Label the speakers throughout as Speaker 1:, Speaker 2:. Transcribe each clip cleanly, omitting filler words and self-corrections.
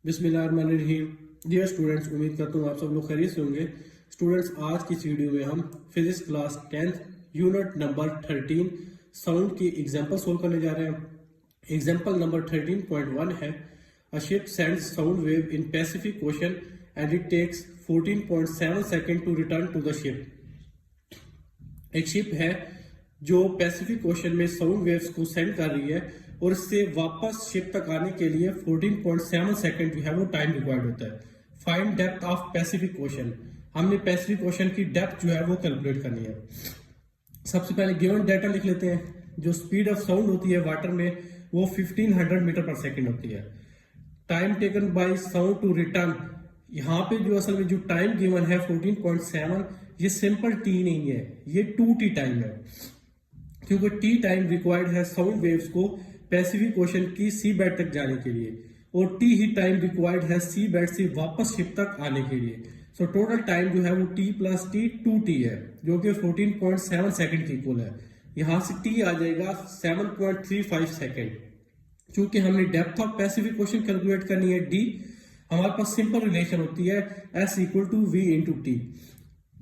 Speaker 1: बिस्मिल्लाहिर्रहमानिर्रहीम। Dear students, उम्मीद करता हूँ आप सब लोग खैरियत से होंगे। स्टूडेंट्स, आज की इस वीडियो में हम physics class 10th unit number 13 sound की एग्जांपल सोल्व करने जा रहे हैं। एग्जांपल नंबर 13.1 है, a ship sends sound wave in Pacific Ocean and it takes 14.7 second to return to the ship. एक शिप है जो पैसिफिक ओशन में साउंड वेव्स को सेंड कर रही है और इससे वापस शिप तक आने के लिए 14.7 सेकंड जो है वो टाइम रिक्वायर्ड होता है। Find depth of Pacific ocean. हमने पैसिफिक ओशन की डेप्थ जो है वो कैलकुलेट करनी है। सबसे पहले गिवन डाटा लिख लेते हैं। जो स्पीड ऑफ साउंड होती है वाटर में वो 1500 मीटर पर सेकेंड होती है। Time taken by sound to return, यहाँ पे जो असल में जो टाइम गिवन है 14.7, ये सिंपल टी नहीं है, ये 2t टाइम है, क्योंकि टी टाइम रिक्वायर्ड है साउंड वेव्स को पैसिफिक ओशन की सी बेड तक जाने के लिए, और टी ही टाइम रिक्वायर्ड है सी बेड से वापस शिप तक आने के लिए। सो टोटल टाइम जो है वो t प्लस टी 2t है, जो कि 14.7 सेकंड की इक्वल है। यहां से t आ जाएगा 7.35 सेकंड। क्योंकि हमने depth of Pacific ocean calculate करनी है d, हमारे पास सिंपल रिलेशन होती है s equal to v into T.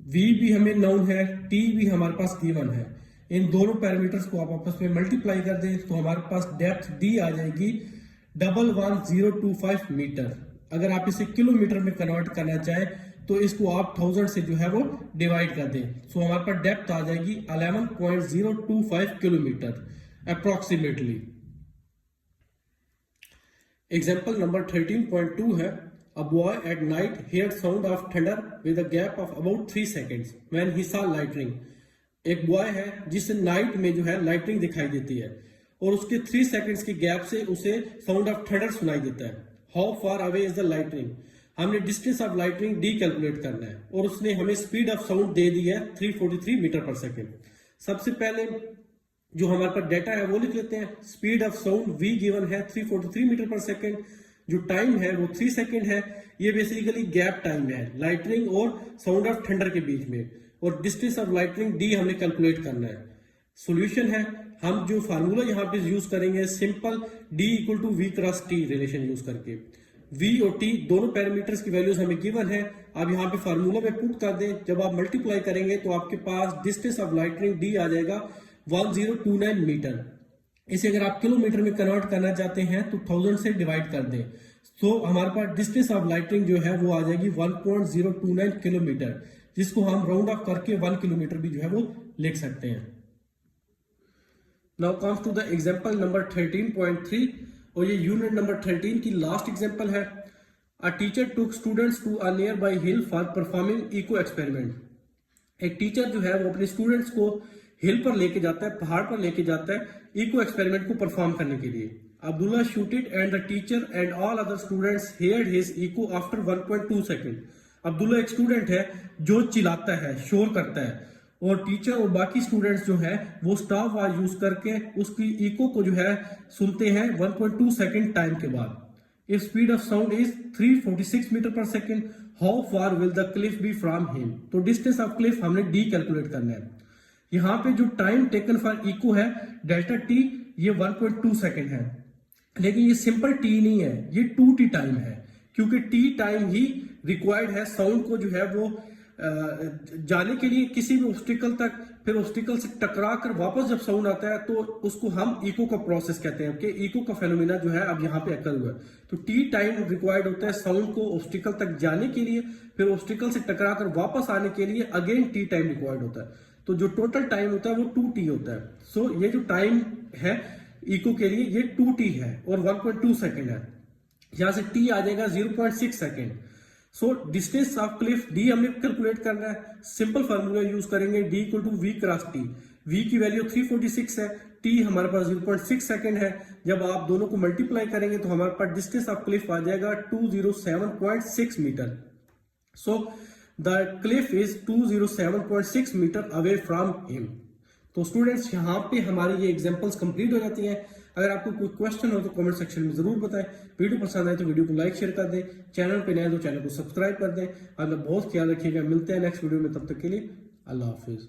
Speaker 1: v भी हमें नाउन है, t भी हमारे पास गिवन है। इन दोनों पैरामीटर्स को आप आपस में मल्टीप्लाई कर दें तो हमारे पास डेप्थ d आ जाएगी 11025 मीटर। अगर आप इसे किलोमीटर में कन्वर्ट करना चाहें तो इसको आप 1000 से जो है वो डिवाइड कर दें, सो हमारे पास डेप्थ आ जाएगी 11.025 किलोमीटर अप्रोक्सीमेटली। एग्जाम्पल नंबर 13.2 है, a boy at night heard sound of thunder with a gap of about 3 seconds when he saw lightning. एक बॉय है जिसे नाइट में जो है लाइटनिंग दिखाई देती है और उसके 3 सेकंड्स के गैप से उसे साउंड ऑफ थंडर सुनाई देता है। How far away is the lightning. हमने distance of lightning D calculate करना है और उसने हमें स्पीड ऑफ साउंड दे दी है 343 मीटर पर सेकेंड। सबसे पहले जो हमारे पास डेटा है वो लिख लेते हैं। Speed of sound v given है 343 मीटर पर सेकेंड। जो टाइम है वो 3 सेकेंड है। ये बेसिकली गैप टाइम है लाइटनिंग और साउंड ऑफ थंडर के बीच में, और डिस्टेंस ऑफ लाइटनिंग डी हमने कैलकुलेट करना है। सॉल्यूशन है, हम जो फार्मूला यहाँ पे यूज करेंगे simple d equal to v cross t relation use करके। v और t दोनों पैरामीटर्स की वैल्यूज हमें गिवन है। आप यहाँ पे फार्मूला में पुट कर दें, जब आप मल्टीप्लाई करेंगे तो आपके पास डिस्टेंस ऑफ लाइटनिंग d आ जाएगा 1029 मीटर। इसे अगर आप किलोमीटर में कन्वर्ट करना चाहते हैं तो 1000 से डिवाइड कर दें, तो हमारे पास डिस्टेंस ऑफ लाइटनिंग जो है वो आ जाएगी 1.029 किलोमीटर, जिसको हम राउंड ऑफ करके 1 किलोमीटर भी जो है वो लिख सकते हैं। Now comes to the example number 13.3, और ये यूनिट नंबर 13 की लास्ट एग्जांपल है। A teacher took students to a nearby hill for performing echo experiment. एक टीचर जो है वो अपने स्टूडेंट्स को हिल पर लेके जाता है, पहाड़ पर लेके जाता है इको एक्सपेरिमेंट को परफॉर्म करने के लिए। Abdullah shooted and the teacher and all other students heard his echo after 1.2 second. Abdullah एक स्टूडेंट है जो चिल्लाता है, शोर करता है, और टीचर और बाकी स्टूडेंट्स जो है वो स्टॉप वॉच यूज करके उसकी इको को जो है सुनते हैं 1.2 सेकंड टाइम के बाद। If speed of sound is 346 metre per second, how far will the cliff be from him. तो डिस्टेंस ऑफ क्लिफ हमने डी कैलकुलेट करना है। यहाँ पे जो टाइम टेकन फॉर इको है डेल्टा टी, ये 1.2 सेकंड है, लेकिन ये सिंपल टी नहीं है, ये 2t टाइम है, क्योंकि टी टाइम ही रिक्वायर्ड है साउंड को जो है वो जाने के लिए किसी भी ऑब्स्टिकल तक, फिर ऑब्स्टिकल से टकरा कर वापस जब साउंड आता है तो उसको हम इको का प्रोसेस कहते हैं कि इको का फेनोमेना जो है अब यहाँ पे अकर हुआ है। तो टी टाइम रिक्वायर्ड होता है साउंड को ऑब्स्टिकल तक जाने के लिए, फिर ऑब्स्टिकल से टकरा कर वापस आने के लिए अगेन टी टाइम रिक्वायर्ड होता है। तो जो टोटल टाइम होता है वो 2t होता है। सो ये जो टाइम है इको के लिए ये 2t है और 1.2 सेकेंड है। यहां से t आ जाएगा 0.6 second. So distance of cliff d हमने कैलकुलेट करना है। सिंपल फार्मूला यूज करेंगे, d equal to v cross t। v की वैल्यू 346 है, t हमारे पास 0.6 सेकेंड है। जब आप दोनों को मल्टीप्लाई करेंगे तो हमारे पास डिस्टेंस ऑफ क्लिफ आ जाएगा 207.6 metre. So the cliff is 207.6 metre away from him. तो स्टूडेंट्स, यहाँ पे हमारी ये एग्जांपल्स कंप्लीट हो जाती हैं। अगर आपको कोई क्वेश्चन हो तो कमेंट सेक्शन में जरूर बताएं। वीडियो पसंद आए तो वीडियो को लाइक शेयर कर दें, चैनल पे नए हैं तो चैनल को सब्सक्राइब कर दें। अपना बहुत ख्याल रखिएगा, मिलते हैं नेक्स्ट वीडियो में, तब तक के लिए अल्लाह हाफिज।